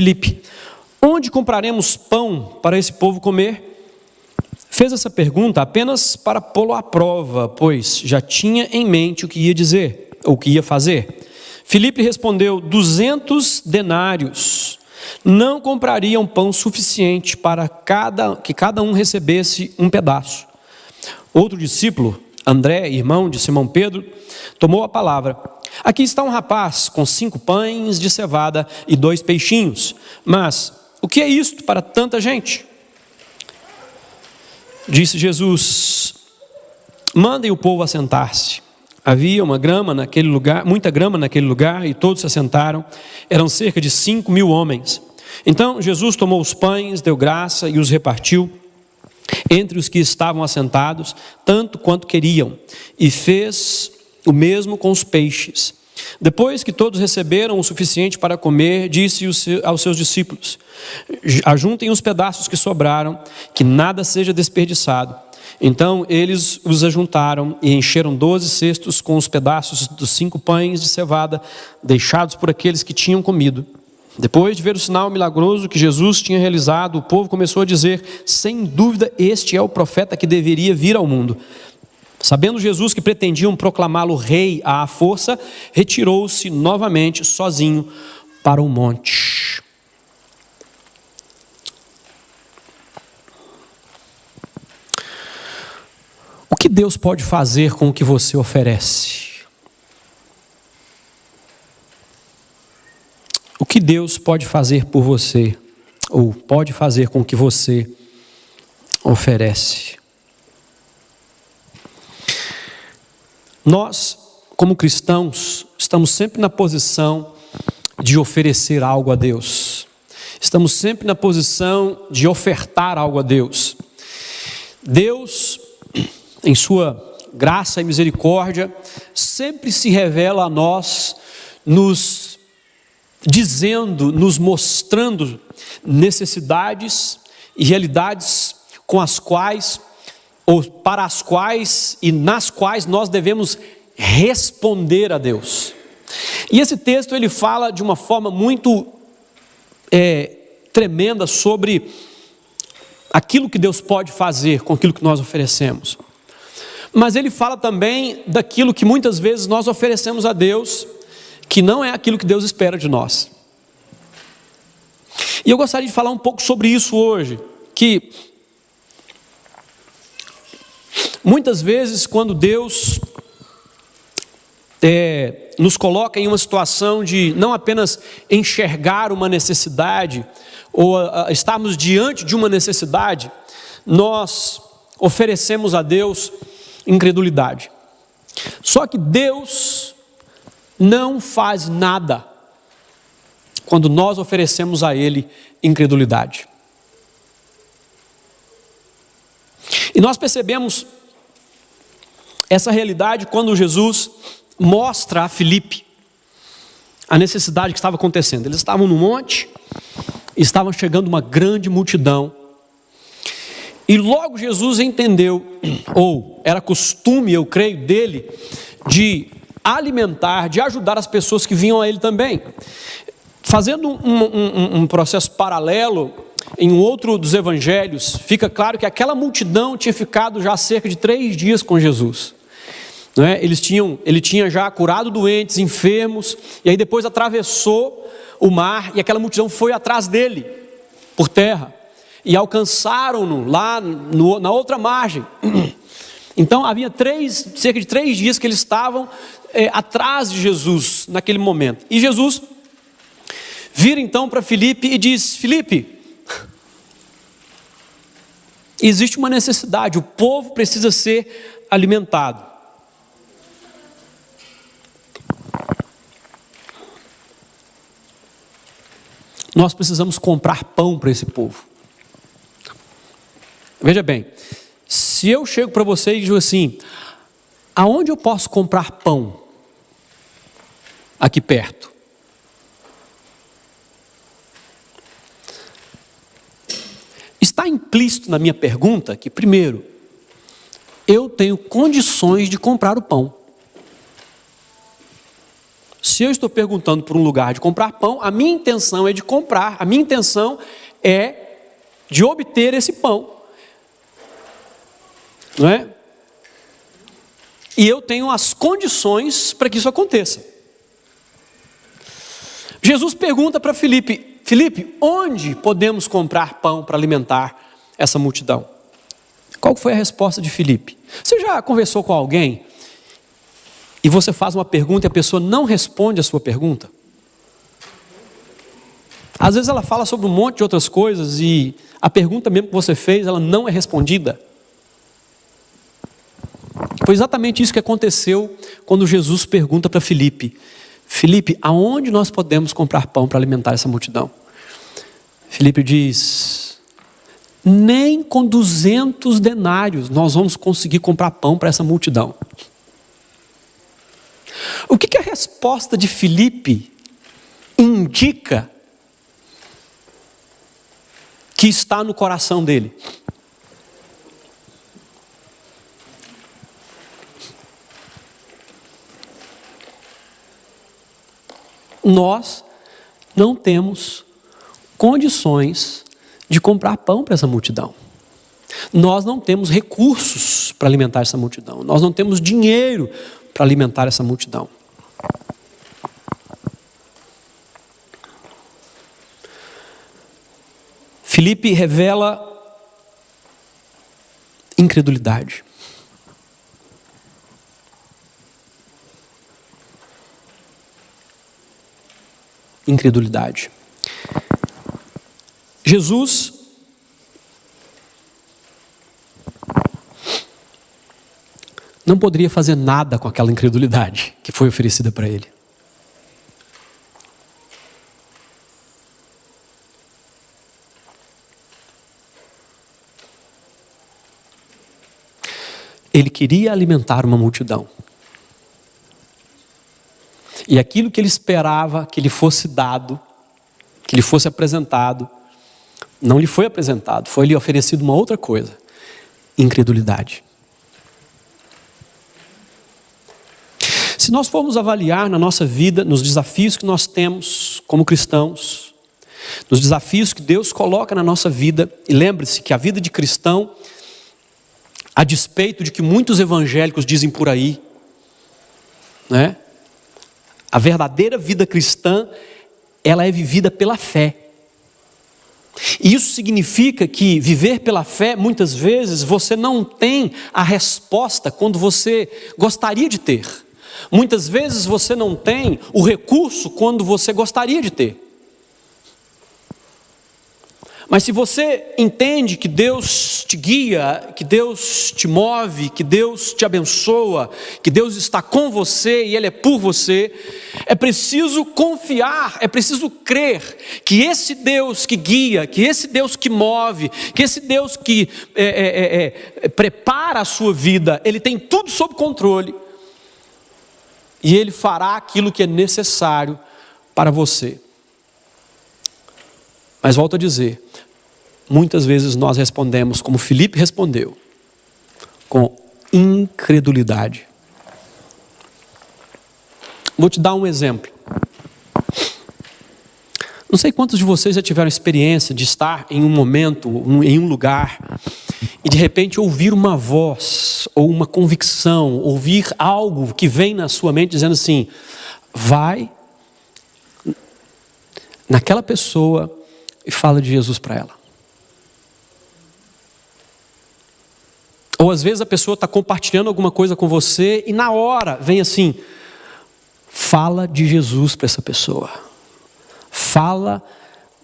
Filipe: onde compraremos pão para esse povo comer? Fez essa pergunta apenas para pô-lo à prova, pois já tinha em mente o que ia dizer, ou o que ia fazer. Filipe respondeu: 200 denários não comprariam pão suficiente para que cada um recebesse um pedaço. Outro discípulo, André, irmão de Simão Pedro, tomou a palavra: aqui está um rapaz com 5 pães de cevada e 2 peixinhos, mas o que é isto para tanta gente? Disse Jesus: mandem o povo assentar-se. Havia muita grama naquele lugar, e todos se assentaram. Eram cerca de 5.000 homens. Então Jesus tomou os pães, deu graça e os repartiu entre os que estavam assentados, tanto quanto queriam, e fez o mesmo com os peixes. Depois que todos receberam o suficiente para comer, disse aos seus discípulos: ajuntem os pedaços que sobraram, que nada seja desperdiçado. Então eles os ajuntaram e encheram 12 cestos com os pedaços dos 5 pães de cevada deixados por aqueles que tinham comido. Depois de ver o sinal milagroso que Jesus tinha realizado, o povo começou a dizer: sem dúvida este é o profeta que deveria vir ao mundo. Sabendo Jesus que pretendiam proclamá-lo rei à força, retirou-se novamente sozinho para o monte. O que Deus pode fazer com o que você oferece? O que Deus pode fazer por você, ou pode fazer com o que você oferece? Nós, como cristãos, estamos sempre na posição de oferecer algo a Deus. Estamos sempre na posição de ofertar algo a Deus. Deus, em sua graça e misericórdia, sempre se revela a nós, nos dizendo, nos mostrando necessidades e realidades com as quais, ou para as quais e nas quais nós devemos responder a Deus. E esse texto ele fala de uma forma muito tremenda sobre aquilo que Deus pode fazer com aquilo que nós oferecemos. Mas ele fala também daquilo que muitas vezes nós oferecemos a Deus, que não é aquilo que Deus espera de nós. E eu gostaria de falar um pouco sobre isso hoje, que muitas vezes quando Deus nos coloca em uma situação de não apenas enxergar uma necessidade, ou estarmos diante de uma necessidade, nós oferecemos a Deus incredulidade. Só que Deus não faz nada quando nós oferecemos a Ele incredulidade. E nós percebemos essa realidade quando Jesus mostra a Filipe a necessidade que estava acontecendo. Eles estavam no monte, estavam chegando uma grande multidão, e logo Jesus entendeu, ou era costume, eu creio, dele, de alimentar, de ajudar as pessoas que vinham a ele também. Fazendo um processo paralelo, em um outro dos evangelhos, fica claro que aquela multidão tinha ficado já cerca de 3 dias com Jesus. Ele tinha já curado doentes, enfermos, e aí depois atravessou o mar, e aquela multidão foi atrás dele, por terra, e alcançaram-no lá na outra margem. Então havia cerca de 3 dias que eles estavam atrás de Jesus naquele momento. E Jesus vira então para Filipe e diz: Filipe, existe uma necessidade, o povo precisa ser alimentado. Nós precisamos comprar pão para esse povo. Veja bem, se eu chego para você e digo assim: aonde eu posso comprar pão? Aqui perto. Está implícito na minha pergunta que, primeiro, eu tenho condições de comprar o pão. Se eu estou perguntando por um lugar de comprar pão, a minha intenção é de comprar, a minha intenção é de obter esse pão. Não é? E eu tenho as condições para que isso aconteça. Jesus pergunta para Filipe: Filipe, onde podemos comprar pão para alimentar essa multidão? Qual foi a resposta de Filipe? Você já conversou com alguém e você faz uma pergunta e a pessoa não responde a sua pergunta? Às vezes ela fala sobre um monte de outras coisas e a pergunta mesmo que você fez, ela não é respondida. Foi exatamente isso que aconteceu quando Jesus pergunta para Filipe: Filipe, aonde nós podemos comprar pão para alimentar essa multidão? Filipe diz: nem com 200 denários nós vamos conseguir comprar pão para essa multidão. O que a resposta de Filipe indica que está no coração dele? Nós não temos condições de comprar pão para essa multidão. Nós não temos recursos para alimentar essa multidão. Nós não temos dinheiro para alimentar essa multidão. Filipe revela incredulidade. Incredulidade. Jesus não poderia fazer nada com aquela incredulidade que foi oferecida para ele. Ele queria alimentar uma multidão. E aquilo que ele esperava que lhe fosse dado, que lhe fosse apresentado, não lhe foi apresentado, foi lhe oferecido uma outra coisa: incredulidade. Se nós formos avaliar na nossa vida, nos desafios que nós temos como cristãos, nos desafios que Deus coloca na nossa vida, e lembre-se que a vida de cristão, a despeito de que muitos evangélicos dizem por aí, né? A verdadeira vida cristã, ela é vivida pela fé. E isso significa que viver pela fé, muitas vezes, você não tem a resposta quando você gostaria de ter. Muitas vezes você não tem o recurso quando você gostaria de ter. Mas se você entende que Deus te guia, que Deus te move, que Deus te abençoa, que Deus está com você e Ele é por você, é preciso confiar, é preciso crer que esse Deus que guia, que esse Deus que move, que esse Deus que prepara a sua vida, Ele tem tudo sob controle e Ele fará aquilo que é necessário para você. Mas volto a dizer, muitas vezes nós respondemos como Filipe respondeu, com incredulidade. Vou te dar um exemplo. Não sei quantos de vocês já tiveram experiência de estar em um momento, em um lugar, e de repente ouvir uma voz, ou uma convicção, ouvir algo que vem na sua mente dizendo assim: vai naquela pessoa e fala de Jesus para ela. Ou às vezes a pessoa está compartilhando alguma coisa com você e na hora vem assim: fala de Jesus para essa pessoa. Fala,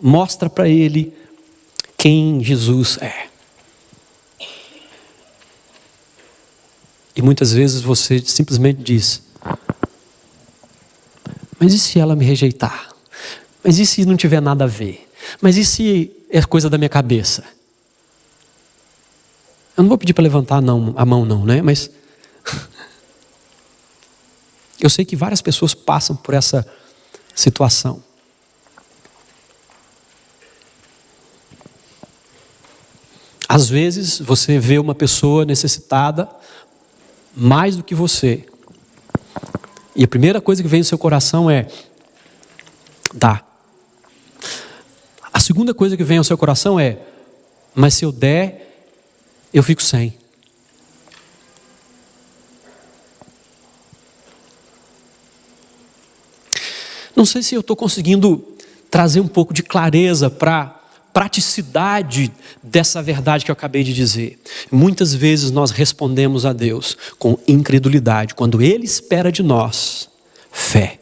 mostra para ele quem Jesus é. E muitas vezes você simplesmente diz: mas e se ela me rejeitar? Mas e se não tiver nada a ver? Mas e se é coisa da minha cabeça? Eu não vou pedir para levantar a mão não, né? Mas eu sei que várias pessoas passam por essa situação. Às vezes você vê uma pessoa necessitada mais do que você, E a primeira coisa que vem no seu coração é: dá. A segunda coisa que vem ao seu coração é: mas se eu der, eu fico sem. Não sei se eu estou conseguindo trazer um pouco de clareza para a praticidade dessa verdade que eu acabei de dizer. Muitas vezes nós respondemos a Deus com incredulidade, quando Ele espera de nós fé.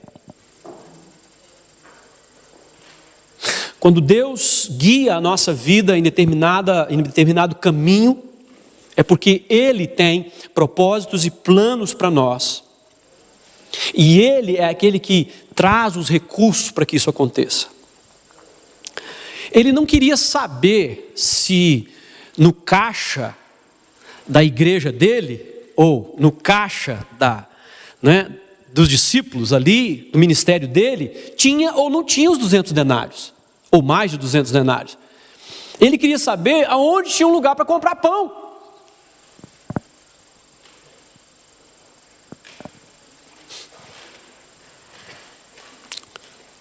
Quando Deus guia a nossa vida em determinado caminho, é porque Ele tem propósitos e planos para nós. E Ele é aquele que traz os recursos para que isso aconteça. Ele não queria saber se no caixa da igreja dele, ou no caixa dos discípulos ali, do ministério dele, tinha ou não tinha os 200 denários, ou mais de 200 denários. Ele queria saber aonde tinha um lugar para comprar pão.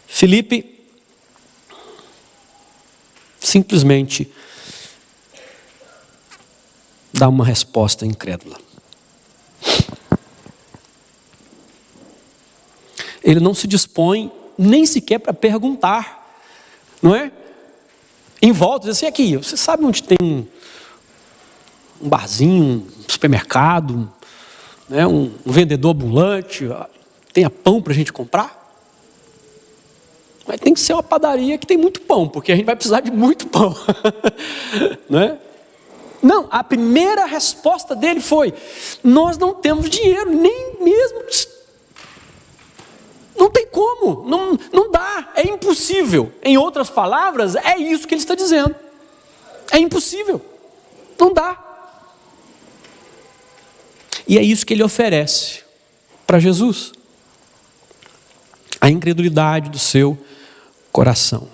Filipe simplesmente dá uma resposta incrédula. Ele não se dispõe nem sequer para perguntar, não é? Em volta, diz assim: aqui, você sabe onde tem um barzinho, um supermercado, né, um vendedor ambulante, tenha pão para a gente comprar? Mas tem que ser uma padaria que tem muito pão, porque a gente vai precisar de muito pão. Não é? Não, a primeira resposta dele foi: nós não temos dinheiro, nem mesmo. Não tem como, não dá, é impossível. Em outras palavras, é isso que ele está dizendo. É impossível, não dá. E é isso que ele oferece para Jesus. A incredulidade do seu coração.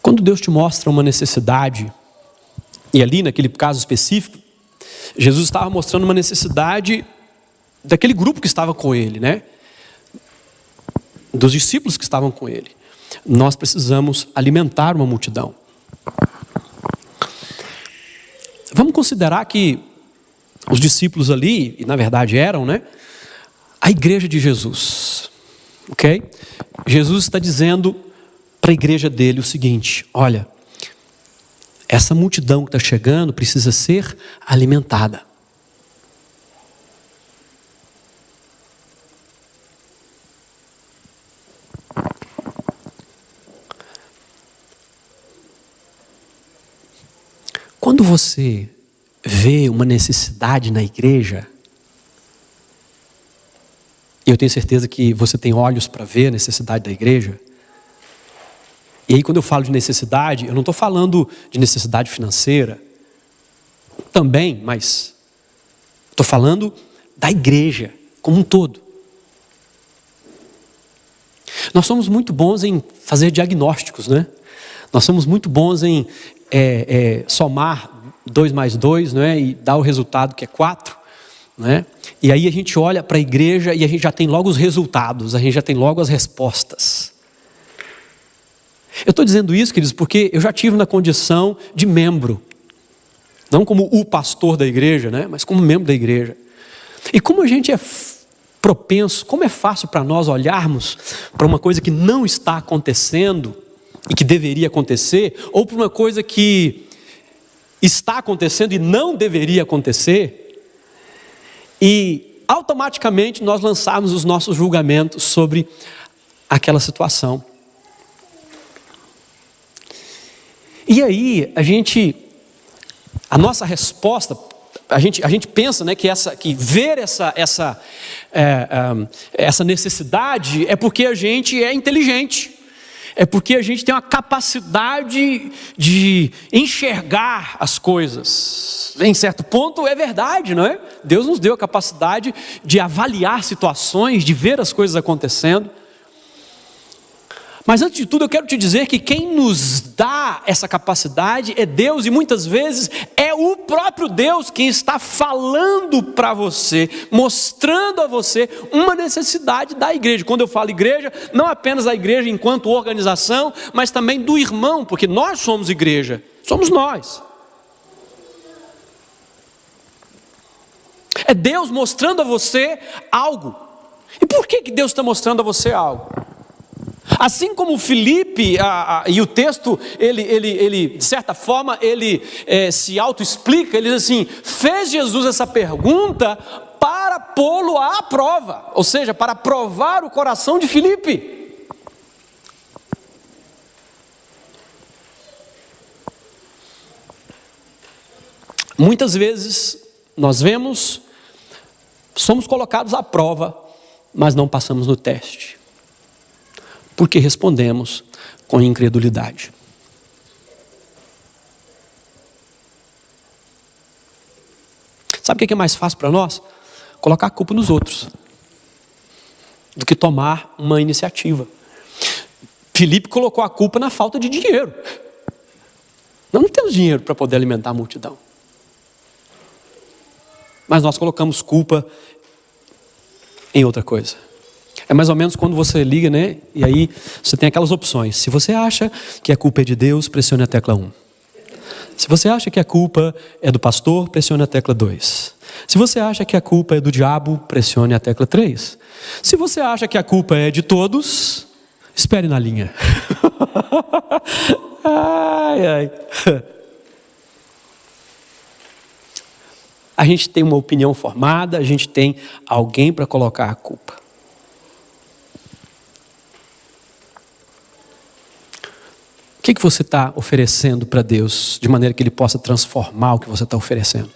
Quando Deus te mostra uma necessidade, e ali naquele caso específico, Jesus estava mostrando uma necessidade daquele grupo que estava com ele, né? Dos discípulos que estavam com ele. Nós precisamos alimentar uma multidão. Vamos considerar que os discípulos ali, e na verdade eram, né? A igreja de Jesus, ok? Jesus está dizendo para a igreja dele o seguinte: olha, essa multidão que está chegando precisa ser alimentada. Quando você vê uma necessidade na igreja, e eu tenho certeza que você tem olhos para ver a necessidade da igreja. E aí quando eu falo de necessidade, eu não estou falando de necessidade financeira, também, mas estou falando da igreja como um todo. Nós somos muito bons em fazer diagnósticos, né? Nós somos muito bons em somar 2 mais 2, não é? E dar o resultado que é 4, né? E aí a gente olha para a igreja e a gente já tem logo os resultados, a gente já tem logo as respostas. Eu estou dizendo isso, queridos, porque eu já tive na condição de membro, não como o pastor da igreja, né? Mas como membro da igreja. E como a gente é propenso, como é fácil para nós olharmos para uma coisa que não está acontecendo e que deveria acontecer, ou para uma coisa que está acontecendo e não deveria acontecer, e automaticamente nós lançarmos os nossos julgamentos sobre aquela situação. E aí a nossa resposta, a gente pensa, né, que ver essa necessidade é porque a gente é inteligente. É porque a gente tem uma capacidade de enxergar as coisas. Em certo ponto é verdade, não é? Deus nos deu a capacidade de avaliar situações, de ver as coisas acontecendo. Mas antes de tudo eu quero te dizer que quem nos dá essa capacidade é Deus, e muitas vezes é o próprio Deus quem está falando para você, mostrando a você uma necessidade da igreja. Quando eu falo igreja, não apenas a igreja enquanto organização, mas também do irmão, porque nós somos igreja, somos nós. É Deus mostrando a você algo. E por que Deus está mostrando a você algo? Assim como Filipe, e o texto, ele de certa forma, ele se autoexplica, ele diz assim, fez Jesus essa pergunta para pô-lo à prova, ou seja, para provar o coração de Filipe. Muitas vezes, nós vemos, somos colocados à prova, mas não passamos no teste. Porque respondemos com incredulidade. Sabe o que é mais fácil para nós? Colocar a culpa nos outros, do que tomar uma iniciativa. Filipe colocou a culpa na falta de dinheiro. Nós não temos dinheiro para poder alimentar a multidão. Mas nós colocamos culpa em outra coisa. É mais ou menos quando você liga, né? E aí você tem aquelas opções. Se você acha que a culpa é de Deus, pressione a tecla 1. Se você acha que a culpa é do pastor, pressione a tecla 2. Se você acha que a culpa é do diabo, pressione a tecla 3. Se você acha que a culpa é de todos, espere na linha. Ai, ai. A gente tem uma opinião formada, a gente tem alguém para colocar a culpa. O que você está oferecendo para Deus, de maneira que Ele possa transformar o que você está oferecendo?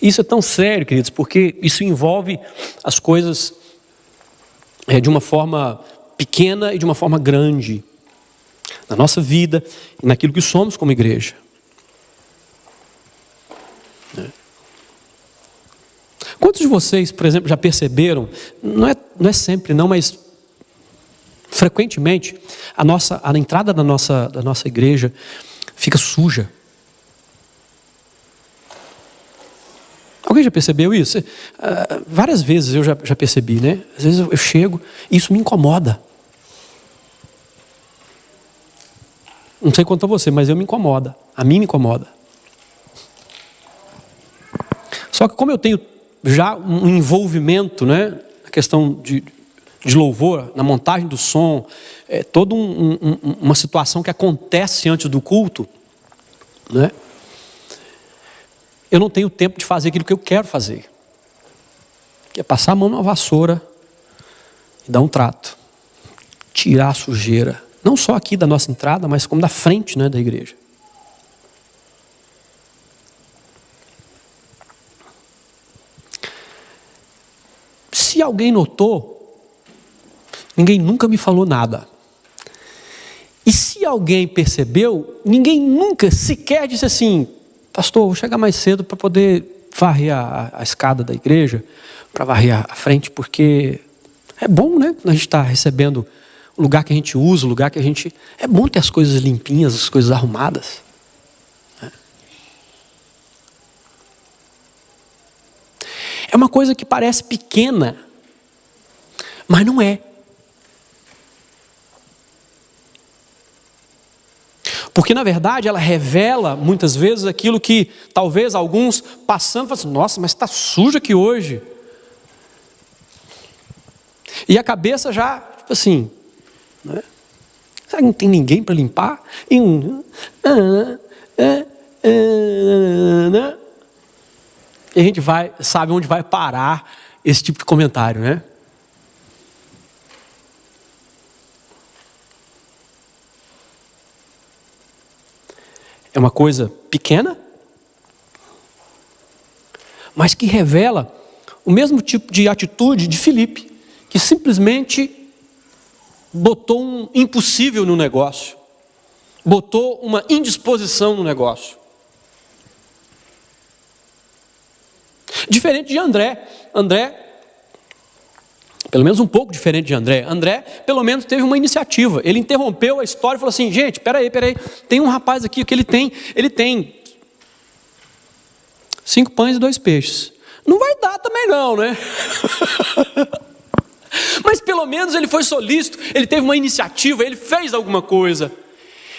Isso é tão sério, queridos, porque isso envolve as coisas de uma forma pequena e de uma forma grande, na nossa vida e naquilo que somos como igreja. Quantos de vocês, por exemplo, já perceberam, não é sempre não, mas frequentemente, a entrada da nossa igreja fica suja? Alguém já percebeu isso? Várias vezes eu já percebi, né? Às vezes eu chego e isso me incomoda. Não sei quanto a você, mas me incomoda. A mim me incomoda. Só que como eu tenho já um envolvimento, né, na questão de louvor, na montagem do som, toda uma situação que acontece antes do culto, né? Eu não tenho tempo de fazer aquilo que eu quero fazer, que é passar a mão numa vassoura e dar um trato, tirar a sujeira, não só aqui da nossa entrada, mas como da frente, né, da igreja. Se alguém notou, ninguém nunca me falou nada. E se alguém percebeu, ninguém nunca sequer disse assim, pastor, vou chegar mais cedo para poder varrer a escada da igreja, para varrer a frente, porque é bom, né? A gente está recebendo o lugar que a gente usa, o lugar que a gente... É bom ter as coisas limpinhas, as coisas arrumadas. É uma coisa que parece pequena, mas não é. Porque na verdade ela revela muitas vezes aquilo que talvez alguns passando falam assim, nossa, mas está sujo aqui hoje. E a cabeça já, tipo assim, né? Será que não tem ninguém para limpar? E a gente sabe onde vai parar esse tipo de comentário, né? É uma coisa pequena, mas que revela o mesmo tipo de atitude de Filipe, que simplesmente botou um impossível no negócio, botou uma indisposição no negócio. Diferente de André. Pelo menos um pouco diferente de André. André, pelo menos, teve uma iniciativa. Ele interrompeu a história e falou assim: gente, peraí, tem um rapaz aqui que ele tem 5 pães e 2 peixes. Não vai dar também não, né? Mas pelo menos ele foi solícito, ele teve uma iniciativa, ele fez alguma coisa.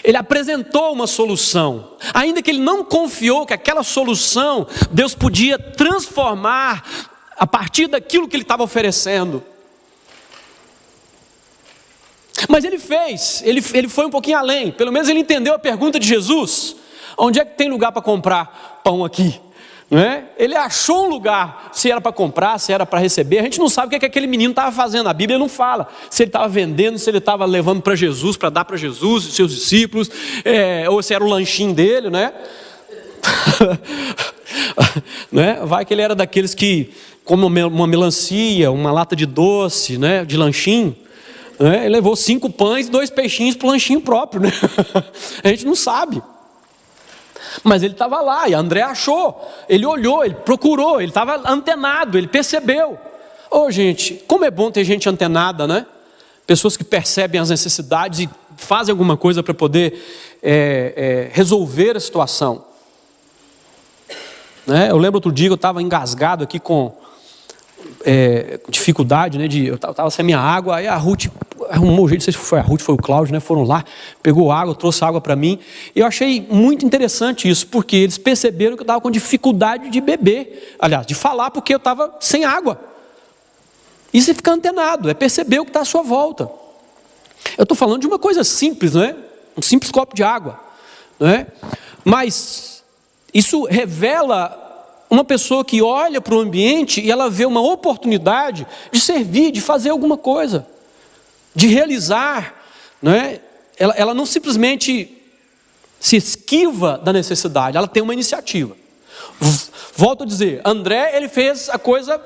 Ele apresentou uma solução. Ainda que ele não confiou que aquela solução Deus podia transformar a partir daquilo que ele estava oferecendo. Mas ele fez, ele foi um pouquinho além. Pelo menos ele entendeu a pergunta de Jesus: onde é que tem lugar para comprar pão aqui? Não é? Ele achou um lugar, se era para comprar, se era para receber. A gente não sabe o que aquele menino estava fazendo. A Bíblia não fala se ele estava vendendo, se ele estava levando para Jesus, para dar para Jesus e seus discípulos, ou se era o lanchinho dele, né? Né? Vai que ele era daqueles que comem uma melancia, uma lata de doce, né? De lanchinho. Ele levou 5 pães e 2 peixinhos para o lanchinho próprio, né? A gente não sabe. Mas ele estava lá, e André achou, ele olhou, ele procurou, ele estava antenado, ele percebeu. Gente, como é bom ter gente antenada, né? Pessoas que percebem as necessidades e fazem alguma coisa para poder resolver a situação. Né? Eu lembro outro dia que eu estava engasgado aqui com dificuldade, né? Eu estava sem minha água, aí a Ruth arrumou um jeito, não sei se foi a Ruth, foi o Cláudio, né? Foram lá, pegou água, trouxe água para mim. E eu achei muito interessante isso, porque eles perceberam que eu estava com dificuldade de beber, aliás, de falar, porque eu estava sem água. Isso é ficar antenado, é perceber o que está à sua volta. Eu estou falando de uma coisa simples, não é? Um simples copo de água, não é? Mas isso revela uma pessoa que olha para o ambiente e ela vê uma oportunidade de servir, de fazer alguma coisa, de realizar, não é? Ela não simplesmente se esquiva da necessidade, ela tem uma iniciativa. Volto a dizer, André, ele fez a coisa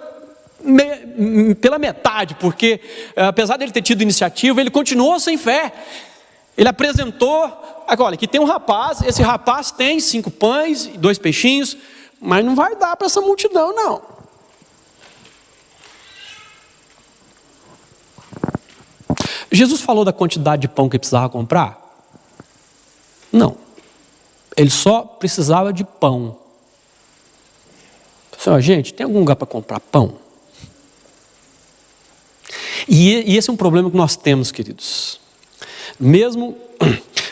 pela metade, porque apesar dele ter tido iniciativa, ele continuou sem fé. Ele apresentou: olha, aqui tem um rapaz, esse rapaz tem 5 pães e 2 peixinhos, mas não vai dar para essa multidão, não. Jesus falou da quantidade de pão que ele precisava comprar? Não. Ele só precisava de pão. Gente, tem algum lugar para comprar pão? E esse é um problema que nós temos, queridos. Mesmo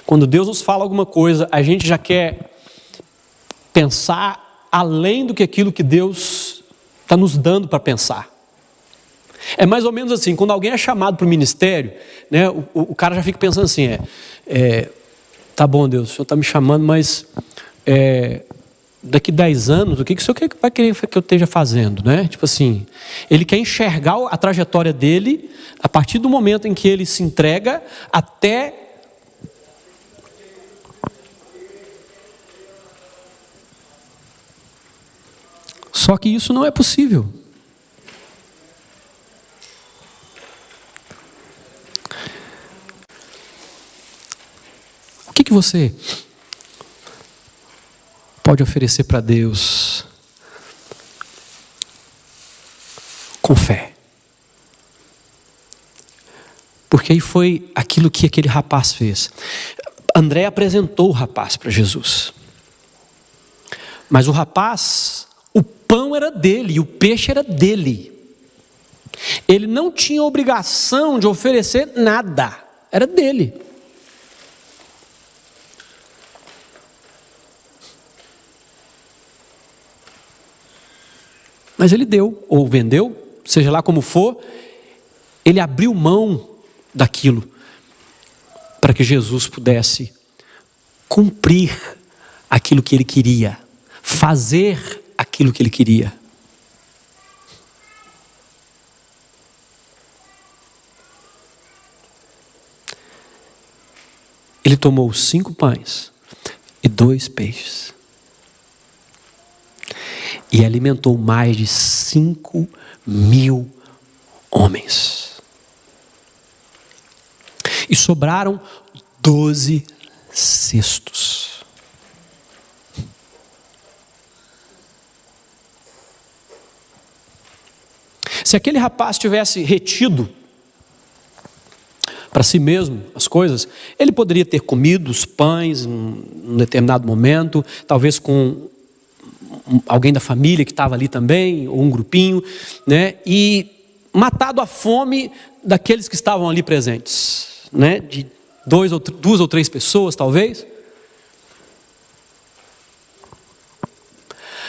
quando Deus nos fala alguma coisa, a gente já quer pensar além do que aquilo que Deus está nos dando para pensar. É mais ou menos assim, quando alguém é chamado para o ministério, né, o cara já fica pensando assim, tá bom, Deus, o Senhor está me chamando, mas daqui 10 anos, o que o Senhor vai querer que eu esteja fazendo? Né? Tipo assim, ele quer enxergar a trajetória dele a partir do momento em que ele se entrega até... Só que isso não é possível. O que você pode oferecer para Deus com fé? Porque aí foi aquilo que aquele rapaz fez. André apresentou o rapaz para Jesus. Mas o rapaz, o pão era dele e o peixe era dele. Ele não tinha obrigação de oferecer nada. Era dele. Mas ele deu, ou vendeu, seja lá como for, ele abriu mão daquilo para que Jesus pudesse cumprir aquilo que ele queria, fazer aquilo que ele queria. Ele tomou 5 pães e 2 peixes. E alimentou mais de 5.000 homens. E sobraram 12 cestos. Se aquele rapaz tivesse retido para si mesmo as coisas, ele poderia ter comido os pães em um determinado momento, talvez com alguém da família que estava ali também, ou um grupinho, né? E matado a fome daqueles que estavam ali presentes, né? De duas ou três pessoas, talvez.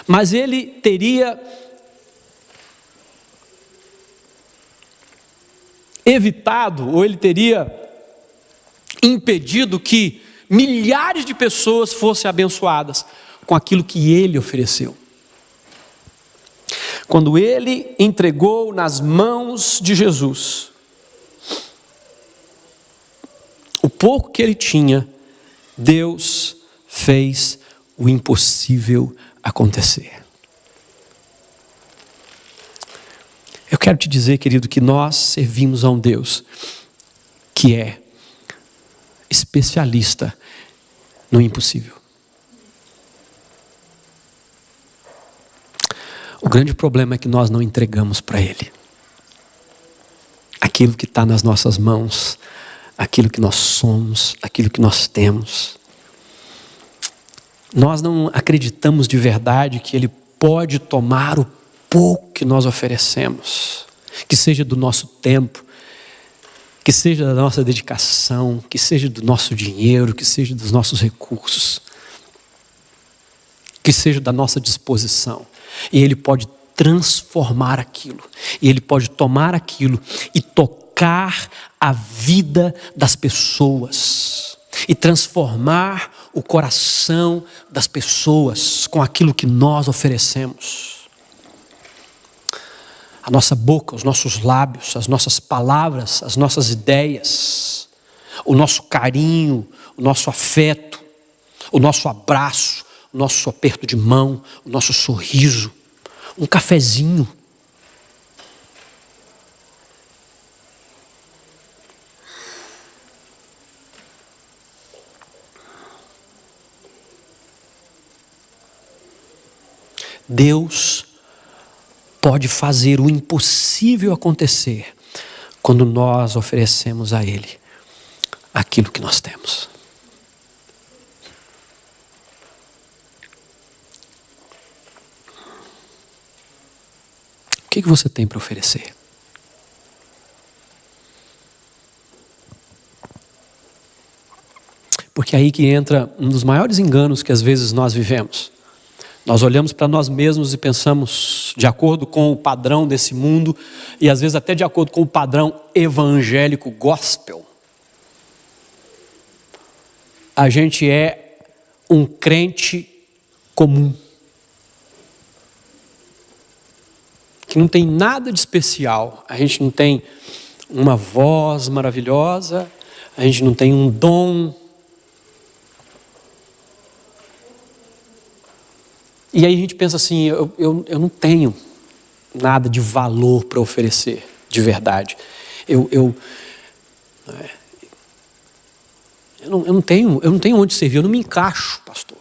Mas ele teria evitado, ou ele teria impedido que milhares de pessoas fossem abençoadas com aquilo que ele ofereceu. Quando ele entregou nas mãos de Jesus o pouco que ele tinha, Deus fez o impossível acontecer. Eu quero te dizer, querido, que nós servimos a um Deus que é especialista no impossível. O grande problema é que nós não entregamos para Ele aquilo que está nas nossas mãos, aquilo que nós somos, aquilo que nós temos. Nós não acreditamos de verdade que Ele pode tomar o pouco que nós oferecemos, que seja do nosso tempo, que seja da nossa dedicação, que seja do nosso dinheiro, que seja dos nossos recursos, que seja da nossa disposição. E Ele pode transformar aquilo, e Ele pode tomar aquilo e tocar a vida das pessoas, e transformar o coração das pessoas com aquilo que nós oferecemos. A nossa boca, os nossos lábios, as nossas palavras, as nossas ideias, o nosso carinho, o nosso afeto, o nosso abraço, o nosso aperto de mão, o nosso sorriso, um cafezinho. Deus pode fazer o impossível acontecer quando nós oferecemos a Ele aquilo que nós temos. O que você tem para oferecer? Porque é aí que entra um dos maiores enganos que às vezes nós vivemos. Nós olhamos para nós mesmos e pensamos de acordo com o padrão desse mundo, e às vezes até de acordo com o padrão evangélico gospel. A gente é um crente comum, que não tem nada de especial. A gente não tem uma voz maravilhosa, a gente não tem um dom. E aí a gente pensa assim, eu não tenho nada de valor para oferecer, de verdade. Eu não tenho onde servir, eu não me encaixo, pastor.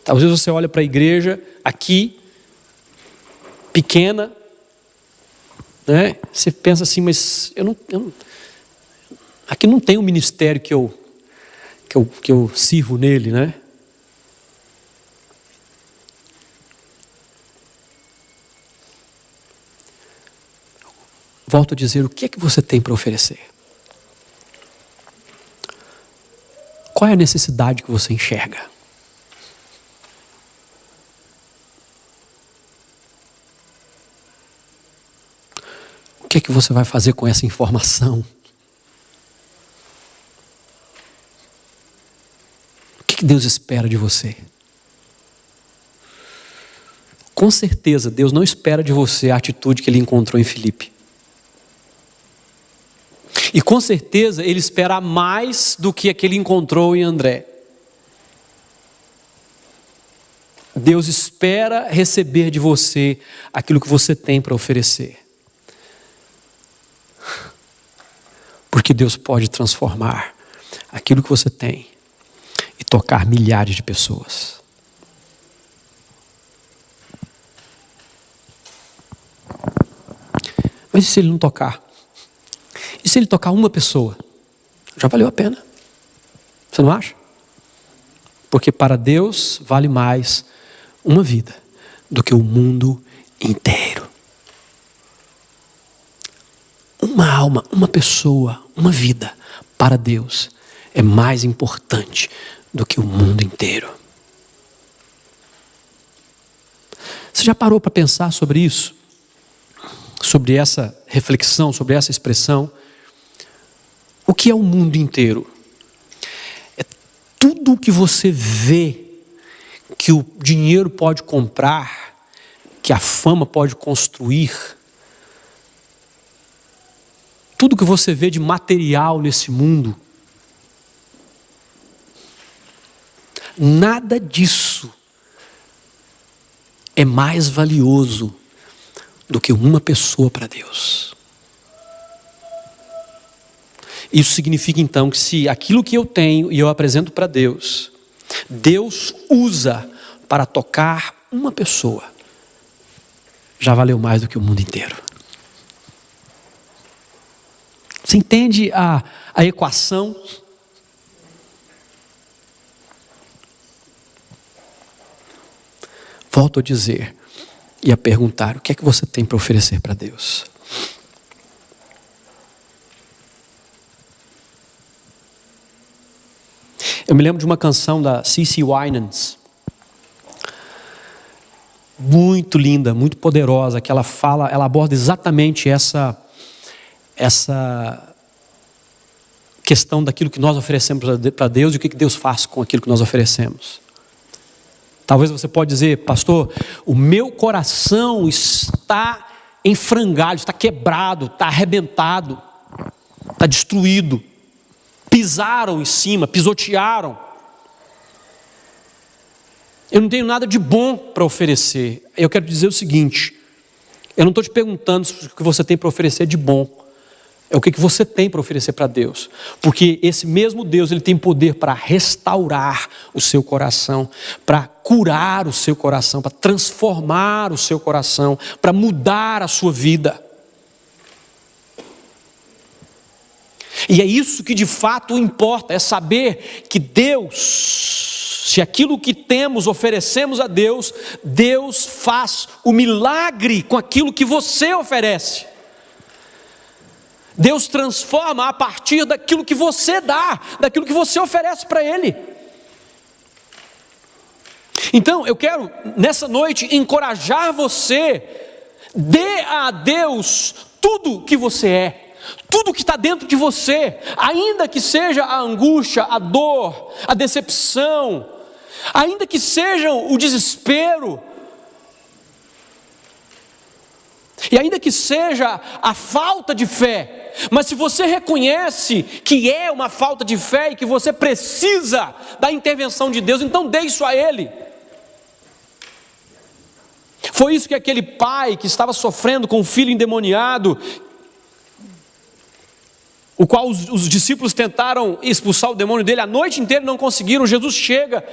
Talvez você olha para a igreja aqui, pequena, né? Você pensa assim, mas aqui não tem um ministério que eu sirvo nele, né? Volto a dizer, o que é que você tem para oferecer? Qual é a necessidade que você enxerga? O que é que você vai fazer com essa informação? O que Deus espera de você? Com certeza, Deus não espera de você a atitude que Ele encontrou em Filipe. E com certeza Ele espera mais do que aquele encontrou em André. Deus espera receber de você aquilo que você tem para oferecer. Porque Deus pode transformar aquilo que você tem e tocar milhares de pessoas. Mas e se ele não tocar? E se ele tocar uma pessoa? Já valeu a pena. Você não acha? Porque para Deus vale mais uma vida do que o mundo inteiro. Uma alma, uma pessoa, uma vida para Deus é mais importante do que o mundo inteiro. Você já parou para pensar sobre isso? Sobre essa reflexão, sobre essa expressão? O que é o mundo inteiro? É tudo o que você vê que o dinheiro pode comprar, que a fama pode construir. Tudo que você vê de material nesse mundo. Nada disso é mais valioso do que uma pessoa para Deus. Isso significa então que se aquilo que eu tenho e eu apresento para Deus, Deus usa para tocar uma pessoa, já valeu mais do que o mundo inteiro. Você entende a equação? Volto a dizer e a perguntar: o que é que você tem para oferecer para Deus? Eu me lembro de uma canção da C.C. Winans, muito linda, muito poderosa, que ela aborda exatamente essa questão daquilo que nós oferecemos para Deus e o que Deus faz com aquilo que nós oferecemos. Talvez você pode dizer: pastor, o meu coração está em frangalhos, está quebrado, está arrebentado, está destruído. Pisaram em cima, pisotearam. Eu não tenho nada de bom para oferecer. Eu quero dizer o seguinte: eu não estou te perguntando o que você tem para oferecer de bom. É o que você tem para oferecer para Deus. Porque esse mesmo Deus, Ele tem poder para restaurar o seu coração, para curar o seu coração, para transformar o seu coração, para mudar a sua vida. E é isso que de fato importa, é saber que Deus, se aquilo que temos oferecemos a Deus, Deus faz o milagre com aquilo que você oferece. Deus transforma a partir daquilo que você dá, daquilo que você oferece para Ele. Então eu quero nessa noite encorajar você: dê a Deus tudo que você é, tudo que está dentro de você, ainda que seja a angústia, a dor, a decepção, ainda que seja o desespero, e ainda que seja a falta de fé. Mas se você reconhece que é uma falta de fé e que você precisa da intervenção de Deus, então dê isso a Ele. Foi isso que aquele pai que estava sofrendo com um filho endemoniado, o qual os discípulos tentaram expulsar o demônio dele, a noite inteira não conseguiram. Jesus chega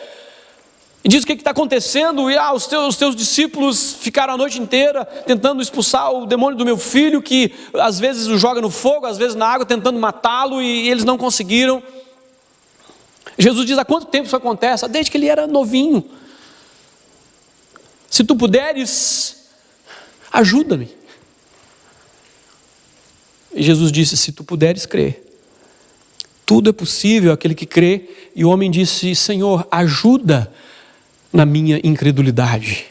e diz: o que está acontecendo? E os teus discípulos ficaram a noite inteira tentando expulsar o demônio do meu filho, que às vezes o joga no fogo, às vezes na água, tentando matá-lo, e eles não conseguiram. Jesus diz: há quanto tempo isso acontece? Desde que ele era novinho. Se tu puderes, ajuda-me. E Jesus disse: se tu puderes crer, tudo é possível àquele que crê. E o homem disse: Senhor, ajuda na minha incredulidade.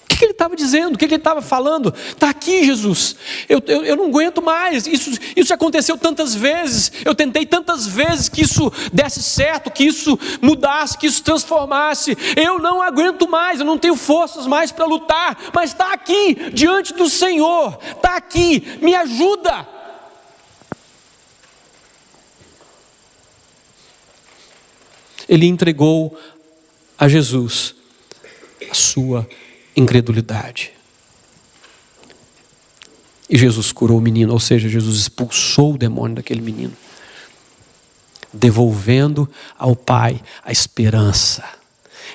O que ele estava dizendo? O que ele estava falando? Está aqui, Jesus, eu não aguento mais, isso aconteceu tantas vezes, eu tentei tantas vezes que isso desse certo, que isso mudasse, que isso transformasse, eu não aguento mais, eu não tenho forças mais para lutar, mas está aqui, diante do Senhor, está aqui, me ajuda. Ele entregou a Jesus a sua incredulidade. E Jesus curou o menino, ou seja, Jesus expulsou o demônio daquele menino, devolvendo ao pai a esperança,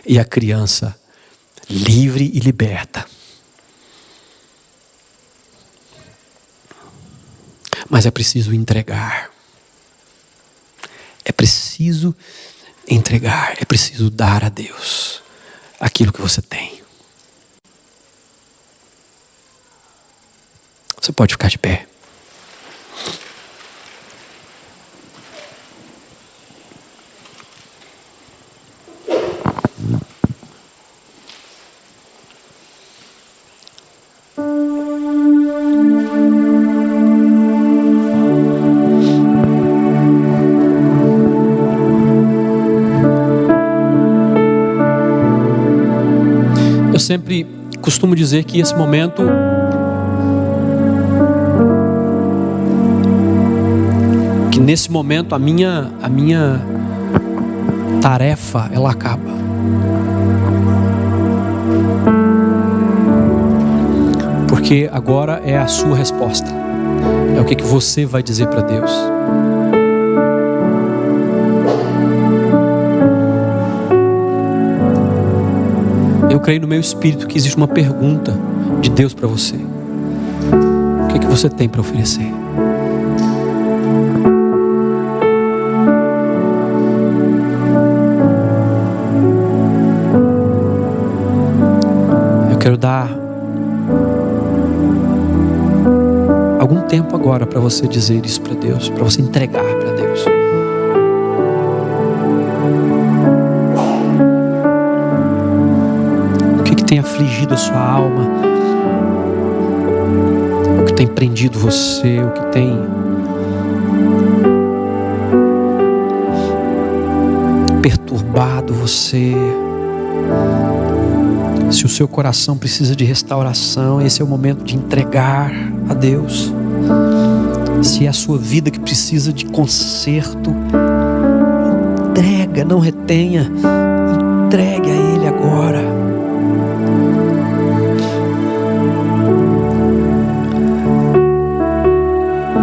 e a criança livre e liberta. Mas é preciso entregar. É preciso entregar. É preciso dar a Deus aquilo que você tem. Você pode ficar de pé. Eu sempre costumo dizer que esse momento nesse momento a minha tarefa ela acaba. Porque agora é a sua resposta. É o que você vai dizer para Deus. Eu creio no meu espírito que existe uma pergunta de Deus para você. O que você tem para oferecer? Eu quero dar algum tempo agora para você dizer isso para Deus, para você entregar para Deus. Tem afligido a sua alma, o que tem prendido você, o que tem perturbado você. Se o seu coração precisa de restauração, esse é o momento de entregar a Deus. Se é a sua vida que precisa de conserto, entrega, não retenha, entregue a Ele agora.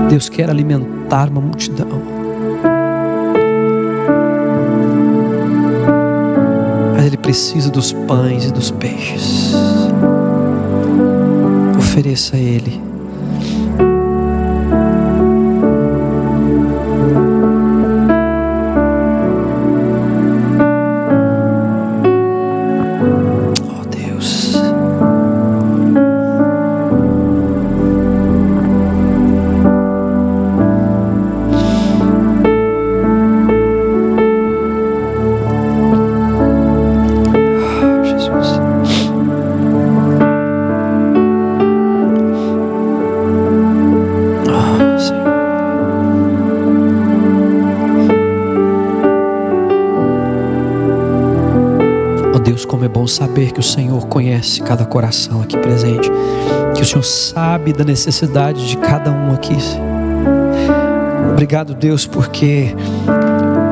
Deus quer alimentar uma multidão, mas Ele precisa dos pães e dos peixes. Ofereça a Ele. Oh Deus. Deus, como é bom saber que o Senhor conhece cada coração aqui presente, que o Senhor sabe da necessidade de cada um aqui. Obrigado, Deus, porque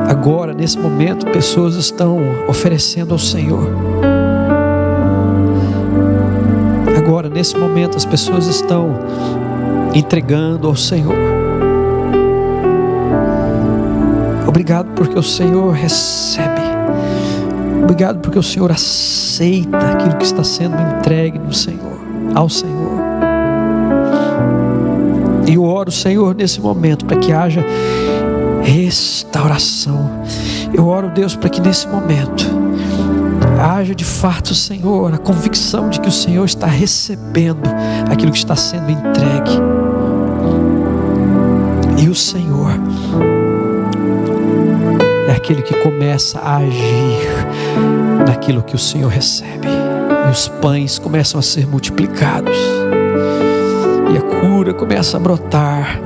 agora, nesse momento, pessoas estão oferecendo ao Senhor. Agora, nesse momento, as pessoas estão entregando ao Senhor. Obrigado porque o Senhor recebe. Obrigado porque o Senhor aceita aquilo que está sendo entregue no Senhor, ao Senhor. E eu oro, Senhor, nesse momento para que haja restauração. Eu oro, Deus, para que nesse momento haja de fato, Senhor, a convicção de que o Senhor está recebendo aquilo que está sendo entregue. E o Senhor é aquele que começa a agir naquilo que o Senhor recebe. E os pães começam a ser multiplicados. E a cura começa a brotar.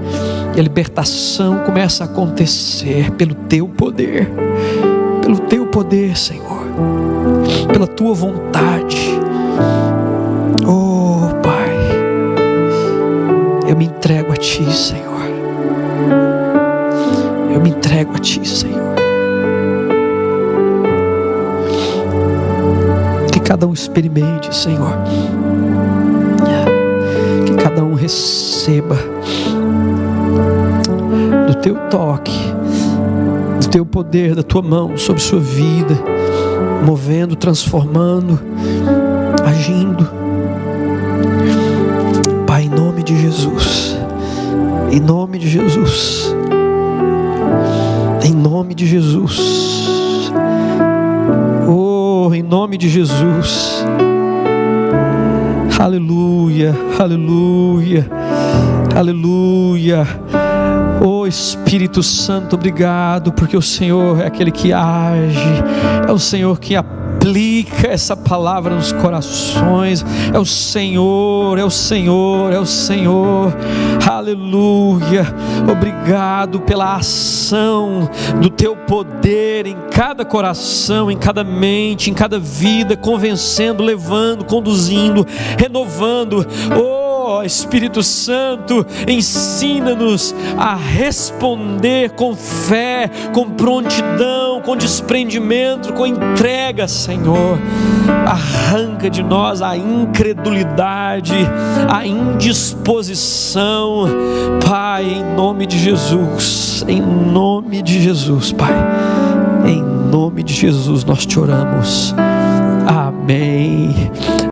E a libertação começa a acontecer pelo Teu poder. Pelo Teu poder, Senhor. Pela Tua vontade. Oh, Pai. Eu me entrego a Ti, Senhor. Eu me entrego a Ti, Senhor. Que cada um experimente, Senhor. Que cada um receba do Teu toque, do Teu poder, da Tua mão sobre sua vida, movendo, transformando, agindo. Pai, em nome de Jesus, Em nome de Jesus. Em nome de Jesus. Oh, em nome de Jesus. Aleluia, aleluia, aleluia. Oh Espírito Santo, obrigado, porque o Senhor é aquele que age, é o Senhor que aplica essa palavra nos corações, é o Senhor, é o Senhor, é o Senhor. Aleluia. Obrigado pela ação do teu poder em cada coração, em cada mente, em cada vida, convencendo, levando, conduzindo, renovando. Oh Espírito Santo, ensina-nos a responder com fé, com prontidão, com desprendimento, com entrega, Senhor. Arranca de nós a incredulidade, a indisposição, Pai, em nome de Jesus, em nome de Jesus, Pai, em nome de Jesus nós te oramos. Amém.